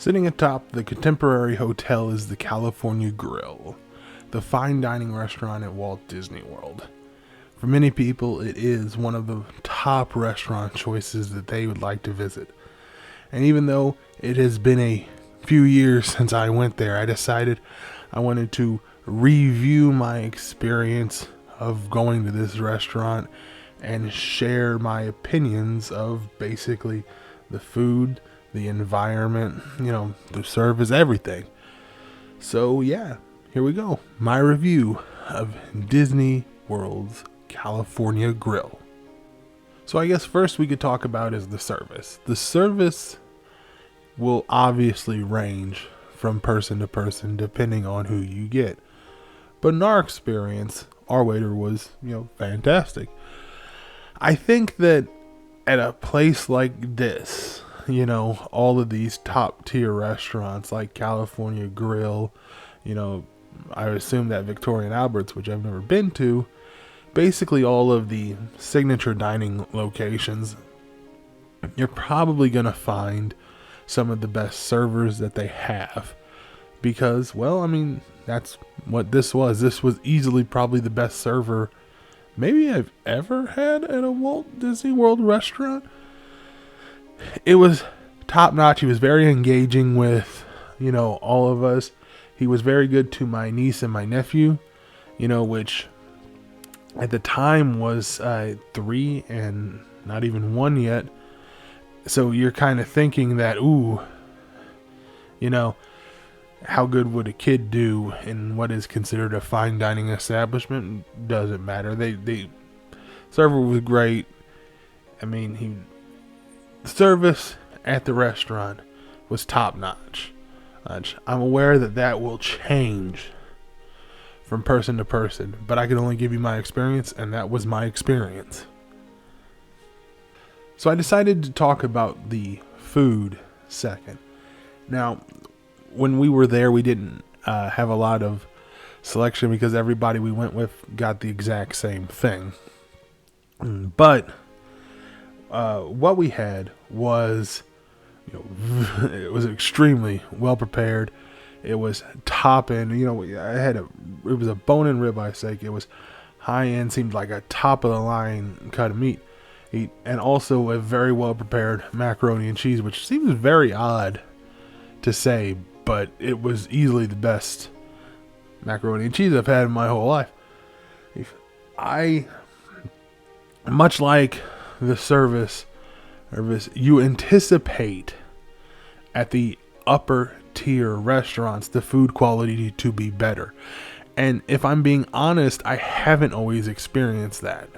Sitting atop the contemporary hotel is the California Grill, the fine dining restaurant at Walt Disney World. For many people, it is one of the top restaurant choices that they would like to visit. And even though it has been a few years since I went there, I decided I wanted to review my experience of going to this restaurant and share my opinions of basically the food, the environment, the service, everything. So yeah, here we go. My review of Disney World's California Grill. So I guess first we could talk about is the service. The service will obviously range from person to person depending on who you get. But in our experience, our waiter was, fantastic. I think that at a place like this, all of these top tier restaurants like California Grill, I assume that Victoria & Albert's, which I've never been to, basically all of the signature dining locations, you're probably going to find some of the best servers that they have. Because, that's what this was. This was easily probably the best server maybe I've ever had at a Walt Disney World restaurant. It was top notch. He was very engaging with, all of us. He was very good to my niece and my nephew, which at the time was 3 and not even 1 yet. So you're kind of thinking that, how good would a kid do in what is considered a fine dining establishment? Doesn't matter. The server was great. The service at the restaurant was top notch. I'm aware that will change from person to person, but I can only give you my experience, and that was my experience. So I decided to talk about the food second. Now, when we were there, we didn't have a lot of selection because everybody we went with got the exact same thing. But what we had was, it was extremely well prepared. It was top end. It was a bone-in ribeye steak. It was high end, seemed like a top of the line cut of meat. And also a very well prepared macaroni and cheese, which seems very odd to say, but it was easily the best macaroni and cheese I've had in my whole life. Much like the service, you anticipate at the upper tier restaurants the food quality to be better. And if I'm being honest, I haven't always experienced that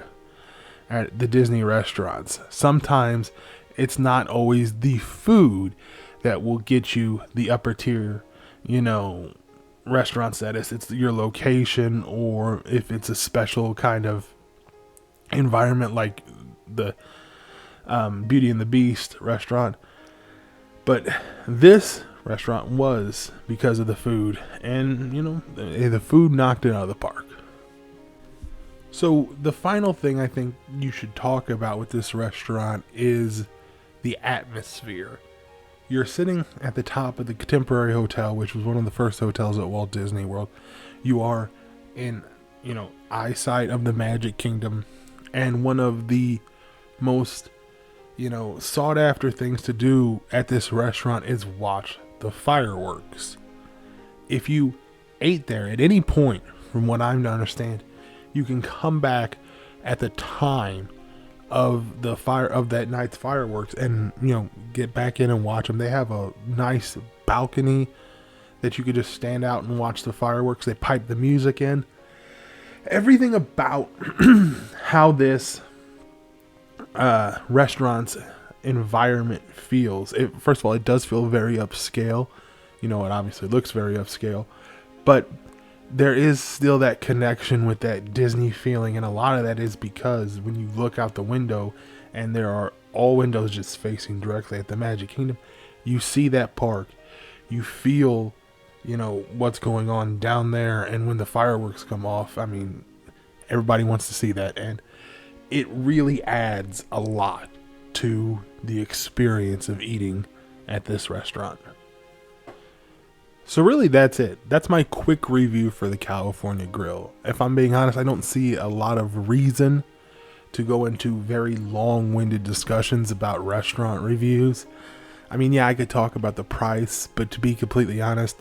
at the Disney restaurants. Sometimes it's not always the food that will get you the upper tier, restaurant status. It's your location, or if it's a special kind of environment like the Beauty and the Beast restaurant. But this restaurant was because of the food, and the food knocked it out of the park. So the final thing I think you should talk about with this restaurant is the atmosphere. You're sitting at the top of the Contemporary Hotel, which was one of the first hotels at Walt Disney World. You are in, eyesight of the Magic Kingdom, and one of the most, sought after things to do at this restaurant is watch the fireworks. If you ate there at any point, from what I'm to understand, you can come back at the time of that night's fireworks and get back in and watch them. They have a nice balcony that you could just stand out and watch the fireworks. They pipe the music in. Everything about how this restaurant's environment feels. First of all, it does feel very upscale. It obviously looks very upscale, but there is still that connection with that Disney feeling, and a lot of that is because when you look out the window and there are all windows just facing directly at the Magic Kingdom, you see that park, you feel, what's going on down there, and when the fireworks come off, everybody wants to see that, and it really adds a lot to the experience of eating at this restaurant. So really that's it. That's my quick review for the California Grill. If I'm being honest, I don't see a lot of reason to go into very long-winded discussions about restaurant reviews. I mean, yeah, I could talk about the price, but to be completely honest,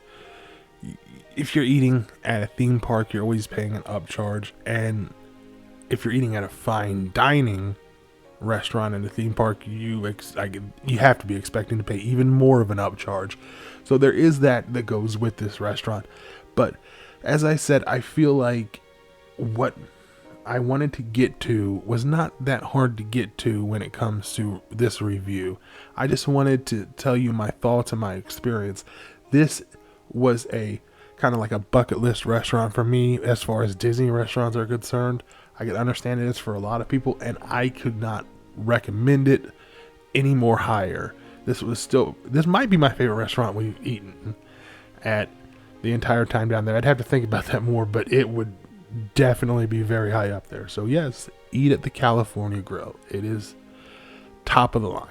if you're eating at a theme park, you're always paying an upcharge, and if you're eating at a fine dining restaurant in a theme park, you have to be expecting to pay even more of an upcharge. So there is that goes with this restaurant. But as I said, I feel like what I wanted to get to was not that hard to get to when it comes to this review. I just wanted to tell you my thoughts and my experience. This was a kind of like a bucket list restaurant for me as far as Disney restaurants are concerned. I can understand it is for a lot of people, and I could not recommend it any more higher. This might be my favorite restaurant we've eaten at the entire time down there. I'd have to think about that more, but it would definitely be very high up there. So yes, eat at the California Grill. It is top of the line.